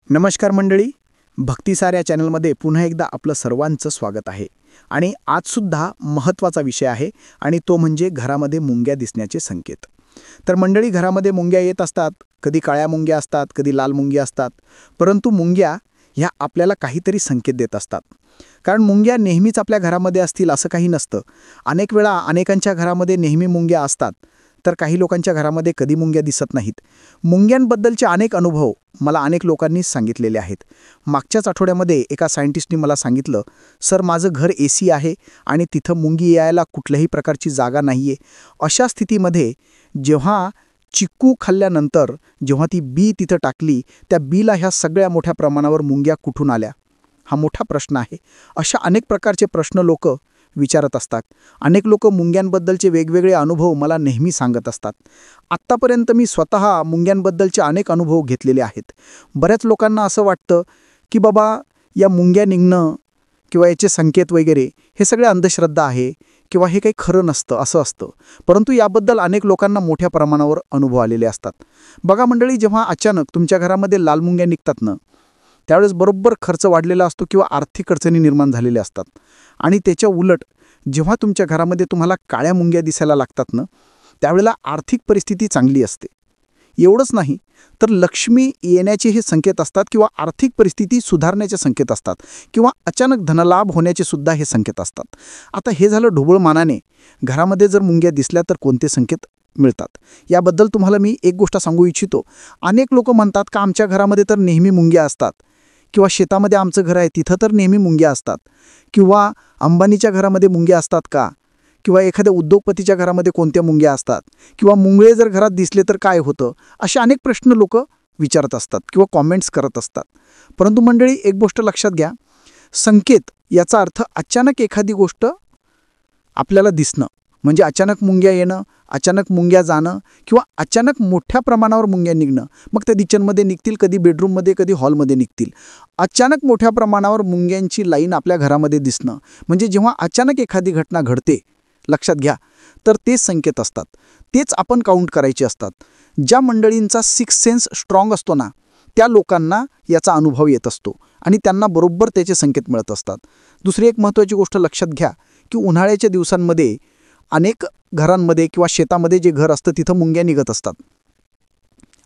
नमस्कार मंडळी, भक्तिसार या चॅनलमध्ये पुन्हा एकदा आपलं सर्वांचं स्वागत आहे. आणि आजसुद्धा महत्त्वाचा विषय आहे आणि तो म्हणजे घरामध्ये मुंग्या दिसण्याचे संकेत. तर मंडळी, घरामध्ये मुंग्या येत असतात. कधी काळ्या मुंग्या असतात, कधी लाल मुंग्या असतात. परंतु मुंग्या ह्या आपल्याला काहीतरी संकेत देत असतात. कारण मुंग्या नेहमीच आपल्या घरामध्ये असतील असं काही नसतं. अनेक वेळा अनेकांच्या घरामध्ये नेहमी मुंग्या असतात, तर काही लोकांच्या घरामध्ये कधी मुंग्या दिसत नाहीत. मुंग्यांबद्दलचे अनेक अनुभव मला अनेक लोकांनी सांगितलेले आहेत. मागच्याच आठवड्यामध्ये एका सायंटिस्टनी मला सांगितलं, सर माझं घर AC आहे आणि तिथं मुंगी यायला कुठल्याही प्रकारची जागा नाहीये. अशा स्थितीमध्ये जेव्हा चिक्कू खाल्ल्यानंतर जेव्हा ती बी तिथं टाकली, त्या बीला ह्या सगळ्या मोठ्या प्रमाणावर मुंग्या कुठून आल्या? हा मोठा प्रश्न आहे. अशा अनेक प्रकारचे प्रश्न लोक विचारत असतात. अनेक लोक मुंग्यांबद्दलचे वेगवेगळे अनुभव मला नेहमी सांगत असतात. आत्तापर्यंत मी स्वतः मुंग्यांबद्दलचे अनेक अनुभव घेतलेले आहेत. बऱ्याच लोकांना असं वाटतं की बाबा या मुंग्या निघणं किंवा याचे संकेत वगैरे हे सगळे अंधश्रद्धा आहे किंवा हे काही खरं नसतं असं असतं. परंतु याबद्दल अनेक लोकांना मोठ्या प्रमाणावर अनुभव आलेले असतात. बघा मंडळी, जेव्हा अचानक तुमच्या घरामध्ये लाल मुंग्या निघतात ना, त्यावेळेस बरोबर खर्च वाढलेला असतो किंवा आर्थिक अडचणी निर्माण झालेल्या असतात. आणि त्याच्या उलट जेव्हा तुमच्या घरामध्ये तुम्हाला काळ्या मुंग्या दिसायला लागतात ना, त्यावेळेला आर्थिक परिस्थिती चांगली असते. एवढंच नाही तर लक्ष्मी येण्याचे हे संकेत असतात किंवा आर्थिक परिस्थिती सुधारण्याचे संकेत असतात किंवा अचानक धनलाभ होण्याचे सुद्धा हे संकेत असतात. आता हे झालं ढोबळ मानाने. घरामध्ये जर मुंग्या दिसल्या तर कोणते संकेत मिळतात याबद्दल तुम्हाला मी एक गोष्ट सांगू इच्छितो. अनेक लोक म्हणतात का आमच्या घरामध्ये तर नेहमी मुंग्या असतात, किंवा शेतामध्ये आमचं घर आहे तिथं तर नेहमी मुंग्या असतात, किंवा अंबानीच्या घरामध्ये मुंग्या असतात का, किंवा एखाद्या उद्योगपतीच्या घरामध्ये कोणत्या मुंग्या असतात, किंवा मुंगळे जर घरात दिसले तर काय होतं. असे अनेक प्रश्न लोक विचारत असतात किंवा कॉमेंट्स करत असतात. परंतु मंडळी, एक गोष्ट लक्षात घ्या, संकेत याचा अर्थ अचानक एखादी गोष्ट आपल्याला दिसणं, म्हणजे अचानक मुंग्या येणं, अचानक मुंग्या जाणं किंवा अचानक मोठ्या प्रमाणावर मुंग्या निघणं. मग त्या किचनमध्ये निघतील, कधी बेडरूममध्ये, कधी हॉलमध्ये निघतील. अचानक मोठ्या प्रमाणावर मुंग्यांची लाईन आपल्या घरामध्ये दिसणं म्हणजे जेव्हा अचानक एखादी घटना घडते, लक्षात घ्या, तर तेच संकेत असतात. तेच आपण काउंट करायचे असतात. ज्या मंडळींचा सिक्स सेन्स स्ट्रॉंग असतो ना, त्या लोकांना याचा अनुभव येत असतो आणि त्यांना बरोबर त्याचे संकेत मिळत असतात. दुसरी एक महत्त्वाची गोष्ट लक्षात घ्या की उन्हाळ्याच्या दिवसांमध्ये अनेक घरांमध्ये किंवा शेतामध्ये जे घर असतं तिथं मुंग्या निघत असतात.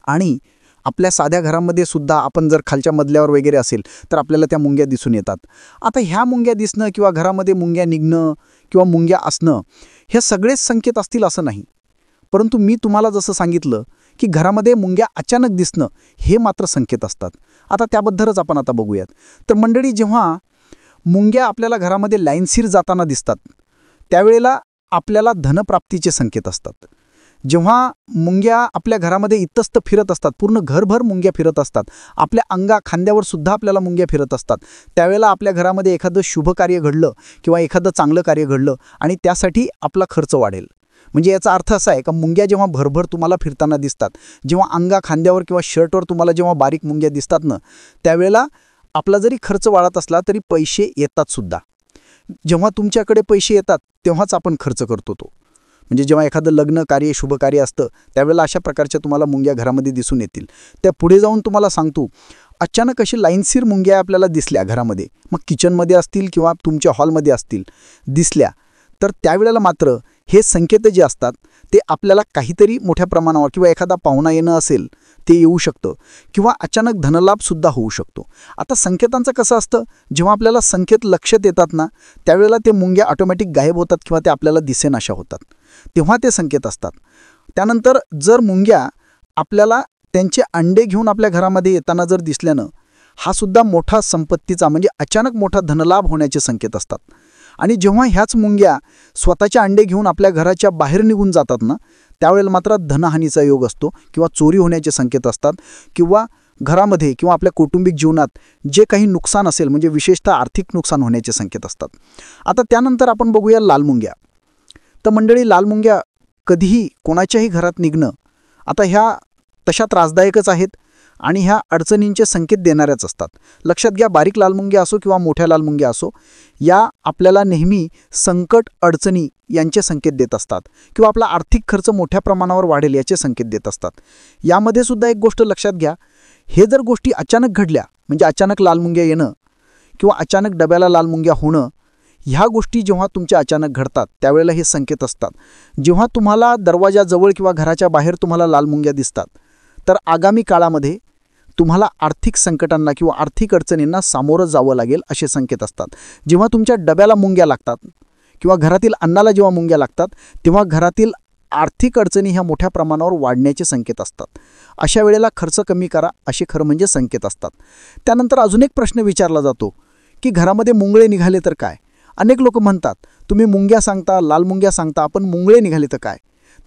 आणि आपल्या साध्या घरामध्ये सुद्धा आपण जर खालच्या मजल्यावर वगैरे असेल तर आपल्याला त्या मुंग्या दिसून येतात. आता ह्या मुंग्या दिसणं किंवा घरामध्ये मुंग्या निघणं किंवा मुंग्या असणं हे सगळेच संकेत असतील असं नाही. परंतु मी तुम्हाला जसं सांगितलं की घरामध्ये मुंग्या अचानक दिसणं हे मात्र संकेत असतात. आता त्याबद्दलच आपण आता बघूयात. तर मंडळी, जेव्हा मुंग्या आपल्याला घरामध्ये लाईनशीर जाताना दिसतात त्यावेळेला आपल्याला धनप्राप्तीचे संकेत असतात. जेव्हा मुंग्या आपल्या घरामध्ये इतस्त फिरत असतात, पूर्ण घरभर मुंग्या फिरत असतात, आपल्या खांद्यावर सुद्धा आपल्याला मुंग्या फिरत असतात, त्यावेळेला आपल्या घरामध्ये एखादं शुभ कार्य घडलं किंवा एखादं चांगलं कार्य घडलं आणि त्यासाठी आपला खर्च वाढेल. म्हणजे याचा अर्थ असा आहे का मुंग्या जेव्हा भरभर तुम्हाला फिरताना दिसतात, जेव्हा खांद्यावर किंवा शर्टवर तुम्हाला जेव्हा बारीक मुंग्या दिसतात ना, त्यावेळेला आपला जरी खर्च वाढत असला तरी पैसे येतात सुद्धा. जेव्हा तुमच्याकडे पैसे येतात तेव्हाच आपण खर्च करतो तो. म्हणजे जेव्हा एखादं लग्न कार्य, शुभ कार्य असतं त्यावेळेला अशा प्रकारच्या तुम्हाला मुंग्या घरामध्ये दिसून येतील. त्या पुढे जाऊन तुम्हाला सांगतो, अचानक अशी लाईनशीर मुंग्या आपल्याला दिसल्या घरामध्ये, मग किचनमध्ये असतील किंवा तुमच्या हॉलमध्ये असतील, दिसल्या, तर त्यावेळेला मात्र हे संकेत जे असतात ते आपल्याला काहीतरी मोठ्या प्रमाणावर किंवा एखादा पाहुणा येणं असेल ते येऊ शकतं किंवा अचानक धनलाभसुद्धा होऊ शकतो. आता संकेतांचं कसं असतं, जेव्हा आपल्याला संकेत लक्षात येतात ना त्यावेळेला ते मुंग्या ऑटोमॅटिक गायब होतात किंवा ते आपल्याला दिसेनाशा होतात, तेव्हा ते संकेत असतात. त्यानंतर जर मुंग्या आपल्याला त्यांचे अंडे घेऊन आपल्या घरामध्ये येताना जर दिसल्यानं, हा सुद्धा मोठा संपत्तीचा म्हणजे अचानक मोठा धनलाभ होण्याचे संकेत असतात. आणि जेव्हा ह्याच मुंग्या स्वतःचे अंडे घेऊन आपल्या घराच्या बाहेर निघून जातात ना, त्यावेळेला मात्र धनहानीचा योग असतो किंवा चोरी होण्याचे संकेत असतात किंवा घरामध्ये किंवा आपल्या कौटुंबिक जीवनात जे काही नुकसान असेल, म्हणजे विशेषतः आर्थिक नुकसान होण्याचे संकेत असतात. आता त्यानंतर आपण बघूया लाल मुंग्या. तर मंडळी, लाल मुंग्या कधीही कोणाच्याही घरात निघणं आता ह्या तशा त्रासदायकच आहेत आणि ह्या अडचणींचे संकेत देणाऱ्याच असतात. लक्षात घ्या, बारीक लाल मुंग्या असो किंवा मोठ्या लाल मुंग्या असो, या आपल्याला नेहमी संकट, अडचणी यांचे संकेत देत असतात किंवा आपला आर्थिक खर्च मोठ्या प्रमाणावर वाढेल याचे संकेत देत असतात. यामध्ये सुद्धा एक गोष्ट लक्षात घ्या, हे जर गोष्टी अचानक घडल्या, म्हणजे अचानक लाल मुंग्या येणं किंवा अचानक डब्याला लाल मुंग्या होणं, ह्या गोष्टी जेव्हा तुमच्या अचानक घडतात त्यावेळेला हे संकेत असतात. जेव्हा तुम्हाला दरवाजाजवळ किंवा घराच्या बाहेर तुम्हाला लाल मुंग्या दिसतात, तर आगामी काळामध्ये तुम्हाला आर्थिक संकटांना किंवा आर्थिक अडचणींना सामोरं जावं लागेल असे संकेत असतात. जेव्हा तुमच्या डब्याला मुंग्या लागतात किंवा घरातील अन्नाला जेव्हा मुंग्या लागतात, तेव्हा घरातील आर्थिक अडचणी ह्या मोठ्या प्रमाणावर वाढण्याचे संकेत असतात. अशा वेळेला खर्च कमी करा असे खरं म्हणजे संकेत असतात. त्यानंतर अजून एक प्रश्न विचारला जातो की घरामध्ये मुंगळे निघाले तर काय? अनेक लोक म्हणतात, तुम्ही मुंग्या सांगता, लाल मुंग्या सांगता, आपण मुंगळे निघाले तर काय?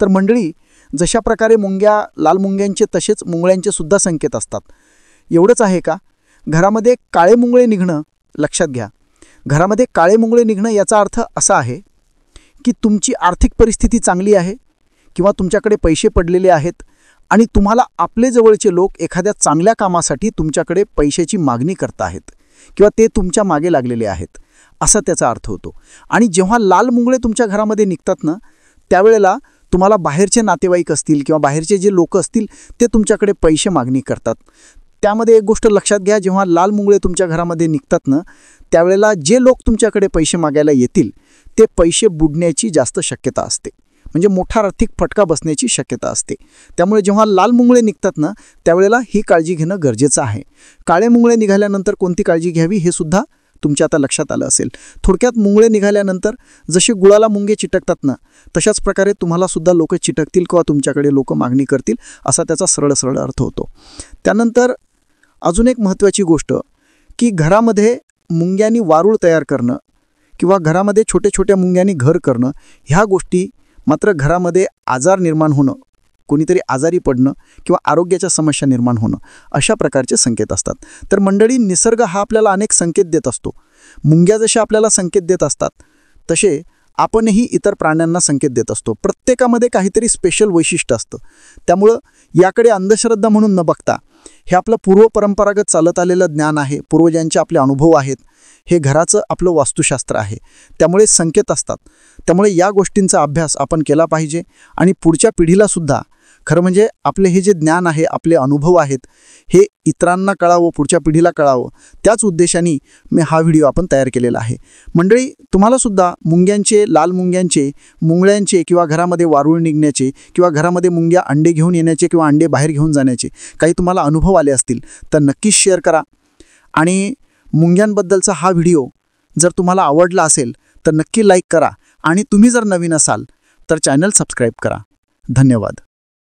तर मंडळी, जशा प्रकारे मुंग्या, लाल मुंग्यांचे तसेच मुंगळ्यांचे सुद्धा संकेत असतात. एवढंच आहे का? घरामध्ये काळे मुंगळे निघणं, लक्षात घ्या, घरामध्ये काळे मुंगळे निघणं याचा अर्थ असा आहे की तुमची आर्थिक परिस्थिती चांगली आहे किंवा तुमच्याकडे पैसे पडलेले आहेत आणि तुम्हाला आपले जवळचे लोक एखाद्या चांगल्या कामासाठी तुमच्याकडे पैशाची मागणी करत आहेत किंवा ते तुमच्या मागे लागलेले आहेत, असा त्याचा अर्थ होतो. आणि जेव्हा लाल मुंगळे तुमच्या घरामध्ये निघतात ना, त्यावेळेला तुम्हाला बाहेरचे नातेवाईक असतील किंवा बाहेरचे जे लोक असतील ते तुमच्याकडे पैसे मागणी करतात. त्यामध्ये एक गोष्ट लक्षात घ्या, जेव्हा लाल मुंगळे तुमच्या घरामध्ये निघतात ना, त्यावेळेला जे लोक तुमच्याकडे पैसे मागायला येतील ते पैसे बुडण्याची जास्त शक्यता असते, म्हणजे मोठा आर्थिक फटका बसण्याची शक्यता असते. त्यामुळे जेव्हा लाल मुंगळे निघतात ना, त्यावेळेला ही काळजी घेणं गरजेचं आहे. काळे मुंगळे निघाल्यानंतर कोणती काळजी घ्यावी हे सुद्धा तुमच्या आता लक्षात आलं असेल. थोडक्यात मुंगळे निघाल्यानंतर जसे गुळाला मुंगे चिटकतात ना, तशाच प्रकारे तुम्हाला सुद्धा लोक चिटकतील किंवा तुमच्याकडे लोक मागणी करतील, असा त्याचा सरळ सरळ अर्थ होतो. त्यानंतर अजून एक महत्त्वाची गोष्ट की घरामध्ये मुंग्यांनी वारूळ तयार करणं किंवा घरामध्ये छोट्या छोट्या मुंग्यांनी घर करणं, ह्या गोष्टी मात्र घरामध्ये आजार निर्माण होणं, कोणीतरी आजारी पडणं किंवा आरोग्याच्या समस्या निर्माण होणं, अशा प्रकारचे संकेत असतात. तर मंडळी, निसर्ग हा आपल्याला अनेक संकेत देत असतो. मुंग्या जशा आपल्याला संकेत देत असतात तसे आपणही इतर प्राण्यांना संकेत देत असतो. प्रत्येकामध्ये काहीतरी स्पेशल वैशिष्ट्य असतं. त्यामुळं याकडे अंधश्रद्धा म्हणून न बघता हे आपलं पूर्वपरंपरागत चालत आलेलं ज्ञान आहे, पूर्वजांचे आपले अनुभव आहेत, हे घराचं आपलं वास्तुशास्त्र आहे. त्यामुळे संकेत असतात. त्यामुळे या गोष्टींचा अभ्यास आपण केला पाहिजे आणि पुढच्या पिढीलासुद्धा खरं म्हणजे आपले हे जे ज्ञान आहे, आपले अनुभव आहेत, हे इतरांना कळावं, पुढच्या पिढीला कळावं, त्याच उद्देशाने मी हा व्हिडिओ आपण तयार केलेला आहे. मंडळी, तुम्हालासुद्धा मुंग्यांचे, लाल मुंग्यांचे, मुंगळ्यांचे किंवा घरामध्ये वारूळ निघण्याचे किंवा घरामध्ये मुंग्या अंडे घेऊन येण्याचे किंवा अंडे बाहेर घेऊन जाण्याचे काही तुम्हाला अनुभव आले असतील तर नक्कीच शेअर करा. आणि मुंग्यांबद्दलचा हा व्हिडिओ जर तुम्हाला आवडला असेल तर नक्की लाईक करा आणि तुम्ही जर नवीन असाल तर चॅनल सबस्क्राईब करा. धन्यवाद.